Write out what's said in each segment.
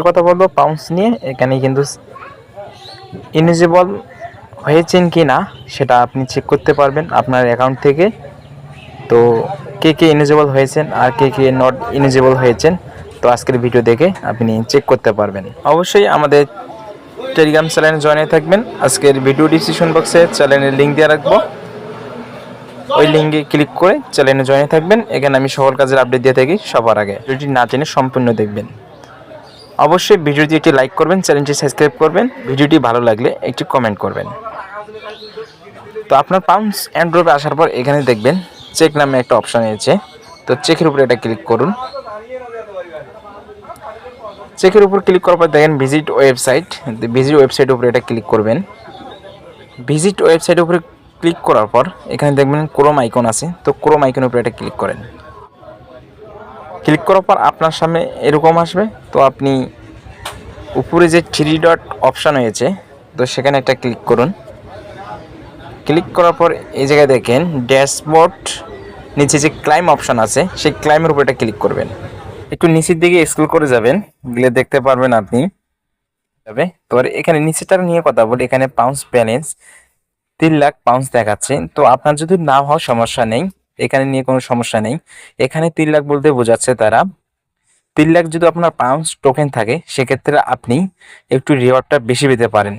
কথা বলবো পাউন্স নিয়ে। এখানে কিন্তু ইলিজিবল হয়েছেন কি না সেটা আপনি চেক করতে পারবেন আপনার অ্যাকাউন্ট থেকে। তো কে কে ইলিজিবল হয়েছেন আর কে কে নট ইলিজিবল হয়েছেন, তো আজকের ভিডিও দেখে আপনি চেক করতে পারবেন। অবশ্যই আমাদের টেলিগ্রাম চ্যানেলে জয়েন হয়ে থাকবেন। আজকের ভিডিও ডিসক্রিপশন বক্সে চ্যানেলের লিঙ্ক দিয়ে রাখবো, ওই লিঙ্কে ক্লিক করে চ্যানেলে জয়েন হয়ে থাকবেন। এখানে আমি সকল কাজের আপডেট দিয়ে থাকি সবার আগে। ভিডিওটি না জেনে সম্পূর্ণ দেখবেন। অবশ্যই ভিডিওটি একটি লাইক করবেন, চ্যানেলটি সাবস্ক্রাইব করবেন, ভিডিওটি ভালো লাগলে একটি কমেন্ট করবেন। তো আপনার পাউন্স অ্যান্ড্রয়েডে আসার পর এখানে দেখবেন চেক নামে একটা অপশান এসেছে। তো চেকের উপরে এটা ক্লিক করুন। চেকের উপর ক্লিক করার পর দেখেন ভিজিট ওয়েবসাইট, ভিজিট ওয়েবসাইটের উপরে এটা ক্লিক করবেন। ভিজিট ওয়েবসাইটের উপরে ক্লিক করার পর এখানে দেখবেন ক্রোম আইকন আছে, তো ক্রোম আইকনের উপরে এটা ক্লিক করেন। ক্লিক করার পর আপনার সামনে এরকম আসবে। তো আপনি উপরে যে থ্রি ডট অপশান হয়েছে, তো সেখানে একটা ক্লিক করুন। ক্লিক করার পর এই জায়গায় দেখেন ড্যাশবোর্ড, নিচে যে ক্লাইম অপশান আছে সেই ক্লাইমের উপর এটা ক্লিক করবেন। একটু নিচের দিকে স্ক্রল করে যাবেন, গেলে দেখতে পারবেন আপনি যাবে। তো এখানে নিচেটার নিয়ে কথা বলি। এখানে পাউন্স ব্যালেন্স 3 লাখ পাউন্স দেখাচ্ছে। তো আপনার যদি না হওয়ার সমস্যা নেই, এখানে নিয়ে কোনো সমস্যা নেই। এখানে 3 লাখ বলতে বোঝাচ্ছে তারা 3 লাখ যদি আপনার পাউন্স টোকেন থাকে, সেক্ষেত্রে আপনি একটু রিওয়ার্ডটা বেশি পেতে পারেন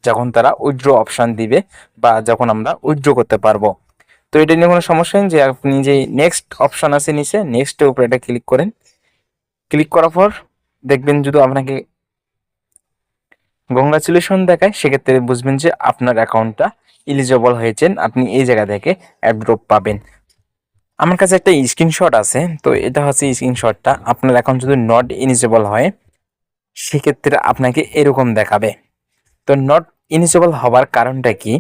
যখন তারা উইথড্র অপশান দিবে বা যখন আমরা উইথড্র করতে পারবো। তো এটা নিয়ে কোনো সমস্যা নেই। যে আপনি যে নেক্সট অপশান আছে নিচে, নেক্সটের উপরে এটা ক্লিক করেন। ক্লিক করার পর দেখবেন যদি আপনাকে কংগ্রাচুলেশন দেখায়, সেক্ষেত্রে বুঝবেন যে আপনার অ্যাকাউন্টটা এলিজিবল হয়েছেন, আপনি এই জায়গা থেকে অ্যাড্রপ পাবেন। আমার কাছে একটা স্ক্রিনশট আছে, তো এটা হচ্ছে স্ক্রিনশটটা। আপনার অ্যাকাউন্ট যদি নট এলিজিবল হয়, সেক্ষেত্রে আপনাকে এরকম দেখাবে। তো নট এলিজিবল হওয়ার কারণটা কি?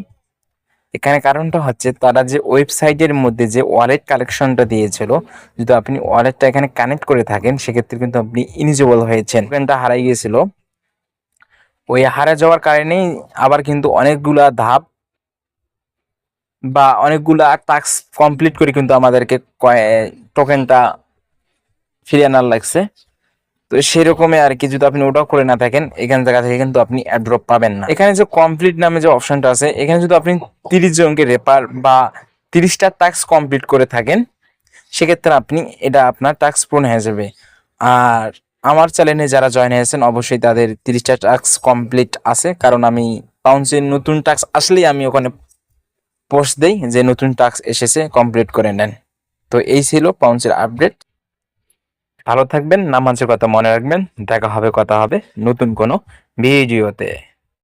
এখানে কারণটা হচ্ছে তারা যে ওয়েবসাইটের মধ্যে যে ওয়ালেট কালেকশনটা দিয়েছিল, যদি আপনি ওয়ালেটটা এখানে কানেক্ট করে থাকেন, সেক্ষেত্রে কিন্তু আপনি এলিজিবল হয়েছেন। টোকেনটা হারাই গিয়েছিল, ওই হারা যাওয়ার কারণেই আবার কিন্তু অনেকগুলা ধাপ বা অনেকগুলা টাস্ক কমপ্লিট করে কিন্তু আমাদেরকে টোকেনটা ফিরিয়ে আনার লাগছে। তো সেরকমই আর কি, যদি আপনি ওটাও করে না থাকেন, এখান জায়গা থেকে কিন্তু আপনি অ্যাড্রপ পাবেন না। এখানে যে কমপ্লিট নামে যে অপশনটা আছে, এখানে যদি আপনি 30 জনকে রেফার বা 30টা টাস্ক কমপ্লিট করে থাকেন, সেক্ষেত্রে আপনি এটা আপনার টাস্ক পূর্ণ হয়ে যাবে। আর আমার চ্যানেলে যারা জয়েন হয়েছেন, অবশ্যই তাদের 30টা টাস্ক কমপ্লিট আছে, কারণ আমি পাউন্সের নতুন টাস্ক আসলেই আমি ওখানে পোস্ট দেই যে নতুন টাস্ক এসেছে, কমপ্লিট করে নেন। তো এই ছিল পাউন্সের আপডেট। ভালো থাকবেন, নামাজের কথা মনে রাখবেন। দেখা হবে, কথা হবে নতুন কোনো ভিডিওতে।